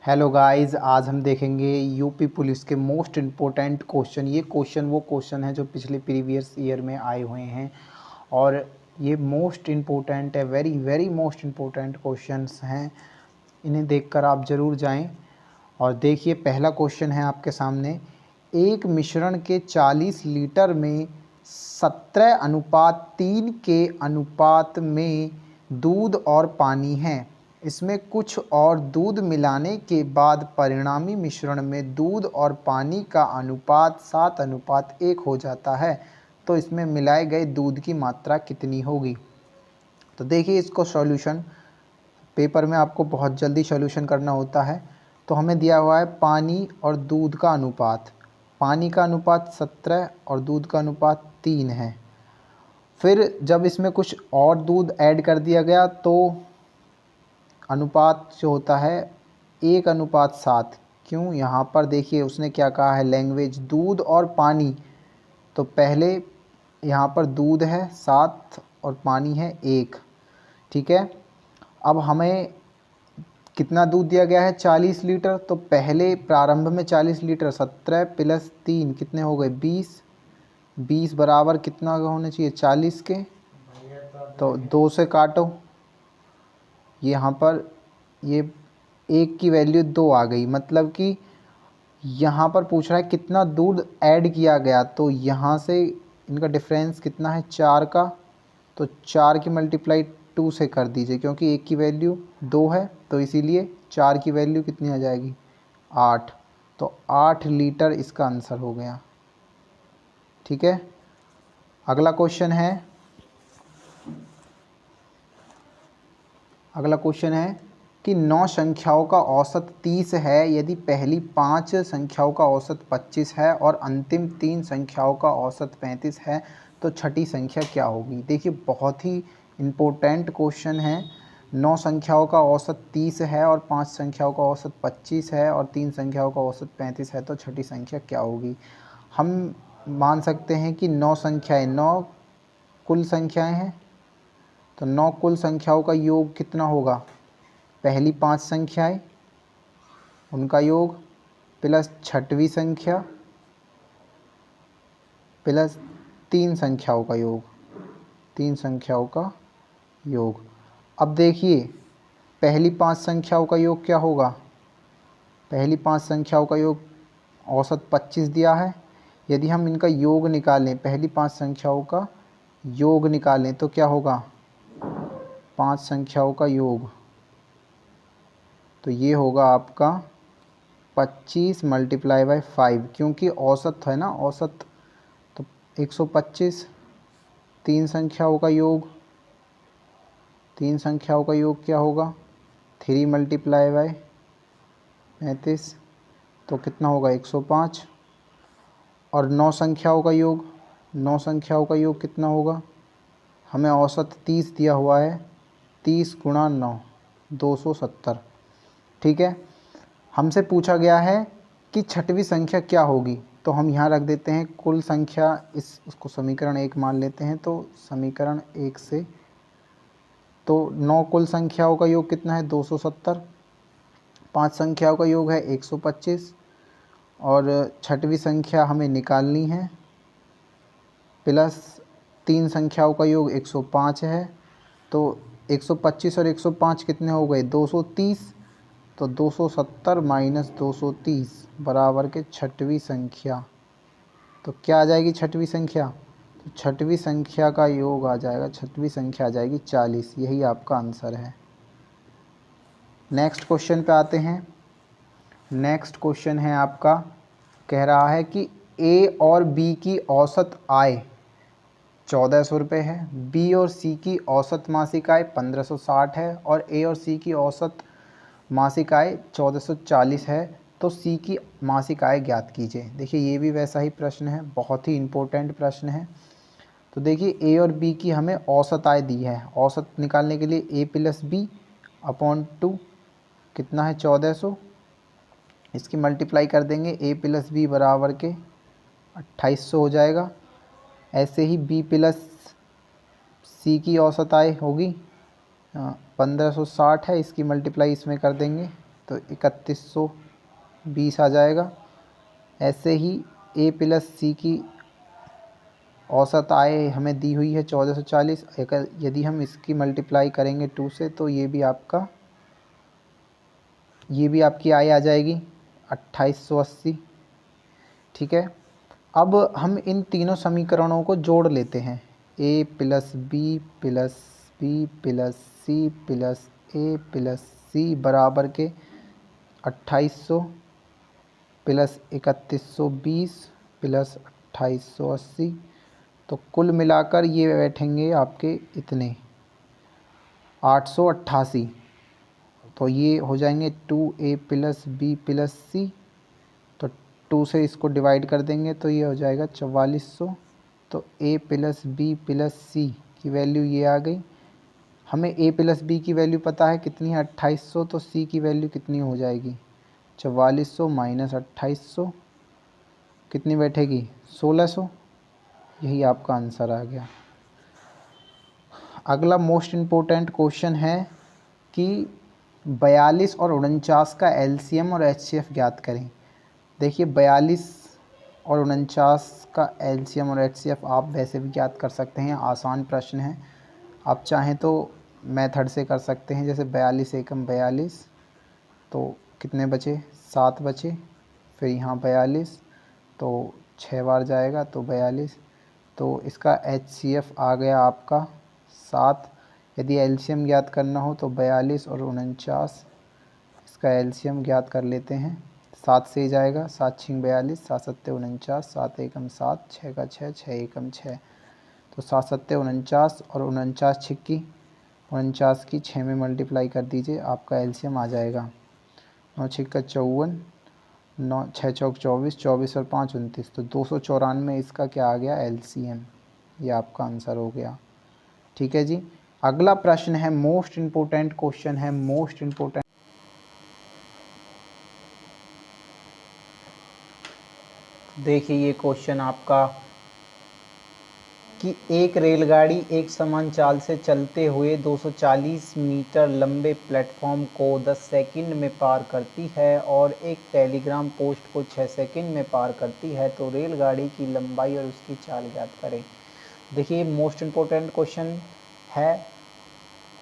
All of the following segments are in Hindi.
हेलो गाइस, आज हम देखेंगे यूपी पुलिस के मोस्ट इम्पोर्टेंट क्वेश्चन। ये क्वेश्चन वो क्वेश्चन है जो पिछले प्रीवियस ईयर में आए हुए हैं और ये मोस्ट इम्पोर्टेंट है, very very most important questions हैं। इन्हें देखकर आप ज़रूर जाएं। और देखिए, पहला क्वेश्चन है आपके सामने। एक मिश्रण के 40 लीटर में 17:3 के अनुपात में दूध और पानी है। इसमें कुछ और दूध मिलाने के बाद परिणामी मिश्रण में दूध और पानी का अनुपात 7:1 हो जाता है। तो इसमें मिलाए गए दूध की मात्रा कितनी होगी? तो देखिए, इसको सॉल्यूशन पेपर में आपको बहुत जल्दी सॉल्यूशन करना होता है। तो हमें दिया हुआ है पानी और दूध का अनुपात। पानी का अनुपात 17 और दूध का अनुपात 3 है। फिर जब इसमें कुछ और दूध ऐड कर दिया गया तो अनुपात जो होता है 1:7। क्यों? यहाँ पर देखिए उसने क्या कहा है, लैंग्वेज दूध और पानी। तो पहले यहाँ पर दूध है 7 और पानी है 1। ठीक है, अब हमें कितना दूध दिया गया है? 40 लीटर। तो पहले प्रारंभ में 40 लीटर, 17 + 3 कितने हो गए? 20। 20 बराबर कितना होना चाहिए? 40 के। तो 2 से काटो, यहाँ पर ये 1 की वैल्यू 2 आ गई। मतलब कि यहाँ पर पूछ रहा है कितना दूध ऐड किया गया। तो यहाँ से इनका डिफरेंस कितना है? 4 का। तो 4 की मल्टीप्लाई 2 से कर दीजिए, क्योंकि 1 की वैल्यू 2 है तो इसीलिए 4 की वैल्यू कितनी आ जाएगी? 8। तो 8 लीटर इसका आंसर हो गया। ठीक है, अगला क्वेश्चन है। अगला क्वेश्चन है कि 9 संख्याओं का औसत 30 है यदि पहली 5 संख्याओं का औसत 25 है और अंतिम 3 संख्याओं का औसत 35 है, तो छठी संख्या क्या होगी? देखिए, बहुत ही इम्पोर्टेंट क्वेश्चन है। 9 संख्याओं का औसत 30 है और 5 संख्याओं का औसत 25 है और 3 संख्याओं का औसत 35 है, तो छठी संख्या क्या होगी? हम मान सकते हैं कि 9 संख्याएँ 9 कुल संख्याएँ हैं। तो 9 कुल संख्याओं का योग कितना होगा? पहली 5 संख्याएं उनका योग प्लस छठवीं संख्या प्लस 3 संख्याओं का योग, 3 संख्याओं का योग। अब देखिए, पहली 5 संख्याओं का योग क्या होगा? पहली 5 संख्याओं का योग औसत 25 दिया है। यदि हम इनका योग निकालें, पहली 5 संख्याओं का योग निकालें तो क्या होगा? 5 संख्याओं का योग। तो ये होगा आपका 25 × 5, क्योंकि औसत है ना, औसत। तो 125। 3 संख्याओं का योग, 3 संख्याओं का योग क्या होगा? 3 × 35। तो कितना होगा? 105। और 9 संख्याओं का योग, 9 संख्याओं का योग कितना होगा? हमें औसत 30 दिया हुआ है। 30 × 9 270। ठीक है, हमसे पूछा गया है कि छठवीं संख्या क्या होगी। तो हम यहाँ रख देते हैं कुल संख्या, उसको समीकरण 1 मान लेते हैं। तो समीकरण 1 से तो 9 कुल संख्याओं का योग कितना है? 270। 5 संख्याओं का योग है 125 और छठवीं संख्या हमें निकालनी है, प्लस 3 संख्याओं का योग 105 है। तो 125 और 105 कितने हो गए? 230। तो 270 - 230 बराबर के छठवीं संख्या। तो क्या आ जाएगी छठवीं संख्या? तो छठवीं संख्या का योग आ जाएगा, छठवीं संख्या आ जाएगी 40। यही आपका आंसर है। नेक्स्ट क्वेश्चन पे आते हैं। नेक्स्ट क्वेश्चन है आपका, कह रहा है कि ए और बी की औसत आय 1400 रुपये है, बी और सी की औसत मासिक आय 1560 है और ए और सी की औसत मासिक आय 1440 है। तो सी की मासिक आय ज्ञात कीजिए। देखिए, ये भी वैसा ही प्रश्न है, बहुत ही इम्पोर्टेंट प्रश्न है। तो देखिए, ए और बी की हमें औसत आय दी है। औसत निकालने के लिए ए + बी अपॉन 2 कितना है? 1400। इसकी मल्टीप्लाई कर देंगे, ए + बी बराबर के 2800 हो जाएगा। ऐसे ही बी + सी की औसत आय होगी 1560 है, इसकी मल्टीप्लाई इसमें कर देंगे तो 3120 आ जाएगा। ऐसे ही a प्लस सी की औसत आय हमें दी हुई है 1440। यदि हम इसकी मल्टीप्लाई करेंगे 2 से तो ये भी आपकी आय आ जाएगी 2880। ठीक है, अब हम इन तीनों समीकरणों को जोड़ लेते हैं। a plus B plus B plus C plus A plus C बराबर के 2800 प्लस 3120 प्लस 2880। तो कुल मिलाकर ये बैठेंगे आपके इतने 888। तो ये हो जाएंगे 2a प्लस बी प्लस सी। तो 2 से इसको डिवाइड कर देंगे तो ये हो जाएगा 4400। तो a प्लस बी प्लस सी की वैल्यू ये आ गई। हमें a प्लस बी की वैल्यू पता है कितनी है 2800। तो c की वैल्यू कितनी हो जाएगी 4400 माइनस 2800 कितनी बैठेगी 1600। यही आपका आंसर आ गया। अगला मोस्ट इम्पोर्टेंट क्वेश्चन है कि 42 और 49 का एलसीएम और एचसीएफ ज्ञात करें। देखिए 42 और 49 का एलसीएम और एचसीएफ आप वैसे भी ज्ञात कर सकते हैं, आसान प्रश्न है। आप चाहें तो मेथड से कर सकते हैं, जैसे 42 एकम 42 तो कितने बचे 7 बचे। फिर यहाँ 42 तो 6 बार जाएगा तो 42। तो इसका एचसीएफ आ गया आपका 7। यदि एलसीएम ज्ञात करना हो तो 42 और 49 इसका एलसीएम ज्ञात कर लेते हैं। 7 से ही जाएगा, 7 छिंग 42, 7 सत्ते 49, 7 एकम 7, 6 का 6, 6 एकम 6। तो 7 सत्ते 49 और 49 छिक्की 49 की 6 में मल्टीप्लाई कर दीजिए, आपका एलसीएम आ जाएगा 9 छिक्का 54, 9 6 चौक 24, 24 और 5 29। तो 294 इसका क्या आ गया एलसीएम। ये आपका आंसर हो गया। ठीक है जी। अगला प्रश्न है मोस्ट इम्पोर्टेंट क्वेश्चन है, मोस्ट इम्पोर्टेंट। देखिए ये क्वेश्चन आपका कि एक रेलगाड़ी एक समान चाल से चलते हुए 240 मीटर लंबे प्लेटफॉर्म को 10 सेकंड में पार करती है और एक टेलीग्राम पोस्ट को 6 सेकंड में पार करती है, तो रेलगाड़ी की लंबाई और उसकी चाल ज्ञात करें। देखिए मोस्ट इम्पोर्टेंट क्वेश्चन है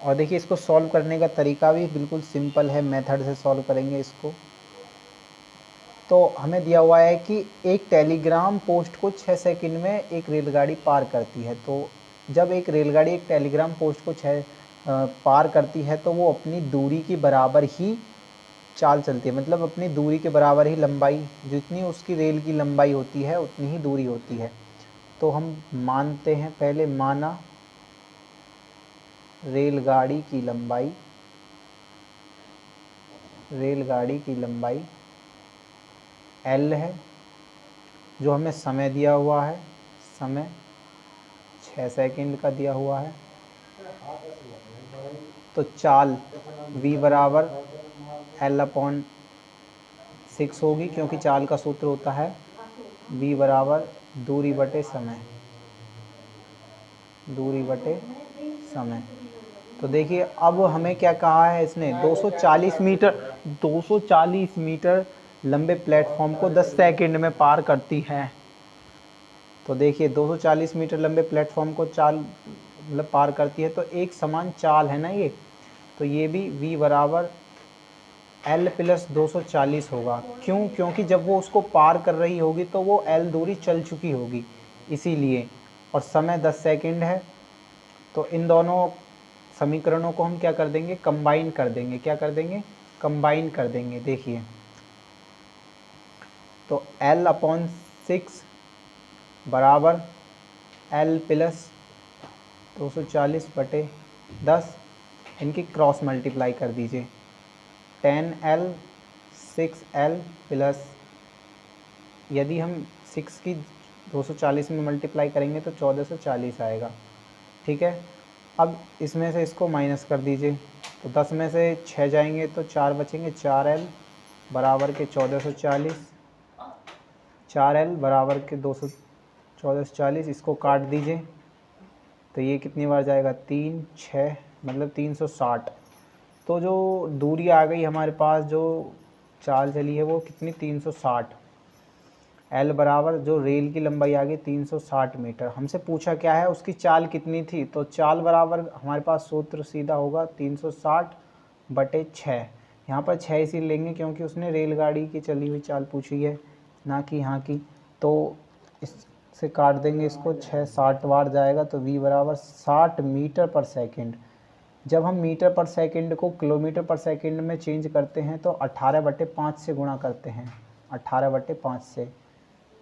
और देखिए इसको सॉल्व करने का तरीका भी बिल्कुल सिंपल है, मेथड से सॉल्व करेंगे इसको। तो हमें दिया हुआ है कि एक टेलीग्राम पोस्ट को 6 सेकंड में एक रेलगाड़ी पार करती है। तो जब एक रेलगाड़ी एक टेलीग्राम पोस्ट को पार करती है तो वो अपनी दूरी की बराबर ही चाल चलती है, मतलब अपनी दूरी के बराबर ही लंबाई, जितनी उसकी रेल की लंबाई होती है उतनी ही दूरी होती है। तो हम मानते हैं, पहले माना रेलगाड़ी की लंबाई L है, जो हमें समय दिया हुआ है, समय 6 सेकंड का दिया हुआ है। तो चाल v बराबर L/6 होगी, क्योंकि चाल का सूत्र होता है v बराबर दूरी बटे समय। तो देखिए अब हमें क्या कहा है इसने, 240 मीटर लंबे प्लेटफॉर्म को 10 सेकंड में पार करती है। तो देखिए 240 मीटर लंबे प्लेटफॉर्म को चाल मतलब पार करती है, तो एक समान चाल है ना ये, तो ये भी v बराबर L प्लस 240 होगा। क्यों? क्योंकि जब वो उसको पार कर रही होगी तो वो L दूरी चल चुकी होगी, इसीलिए। और समय 10 सेकंड है। तो इन दोनों समीकरणों को हम क्या कर देंगे, कंबाइन कर देंगे। क्या कर देंगे? कंबाइन कर देंगे। देखिए तो L/6 बराबर L प्लस 240 बटे 10, इनकी क्रॉस मल्टीप्लाई कर दीजिए। 10L 6L प्लस, यदि हम 6 की 240 में मल्टीप्लाई करेंगे तो 1440 आएगा। ठीक है, अब इसमें से इसको माइनस कर दीजिए। तो 10 में से 6 जाएंगे तो 4 बचेंगे, 4L बराबर के 1440, 4L बराबर के 1440, इसको काट दीजिए। तो ये कितनी बार जाएगा, 3 6 मतलब 360। तो जो दूरी आ गई हमारे पास, जो चाल चली है वो कितनी, 360। एल बराबर जो रेल की लंबाई आ गई 360 मीटर। हमसे पूछा क्या है, उसकी चाल कितनी थी, तो चाल बराबर हमारे पास सूत्र सीधा होगा 360/6। यहाँ पर 6 इसी लेंगे क्योंकि उसने रेलगाड़ी की चली हुई चाल पूछी है, ना कि यहाँ की। तो इससे काट देंगे इसको, 6 60 बार जाएगा तो v बराबर 60 मीटर पर सेकेंड। जब हम मीटर पर सेकंड को किलोमीटर पर सेकंड में चेंज करते हैं तो 18/5 से गुणा करते हैं, 18/5 से।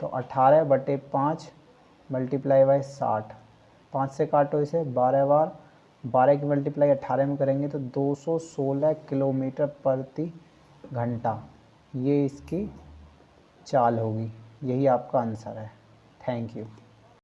तो 18/5 मल्टीप्लाई बाई 60, 5 से काटो इसे, 12 बार, 12 की मल्टीप्लाई 18 में करेंगे तो 216 किलोमीटर प्रति घंटा ये इसकी चाल होगी। यही आपका आंसर है। Thank you.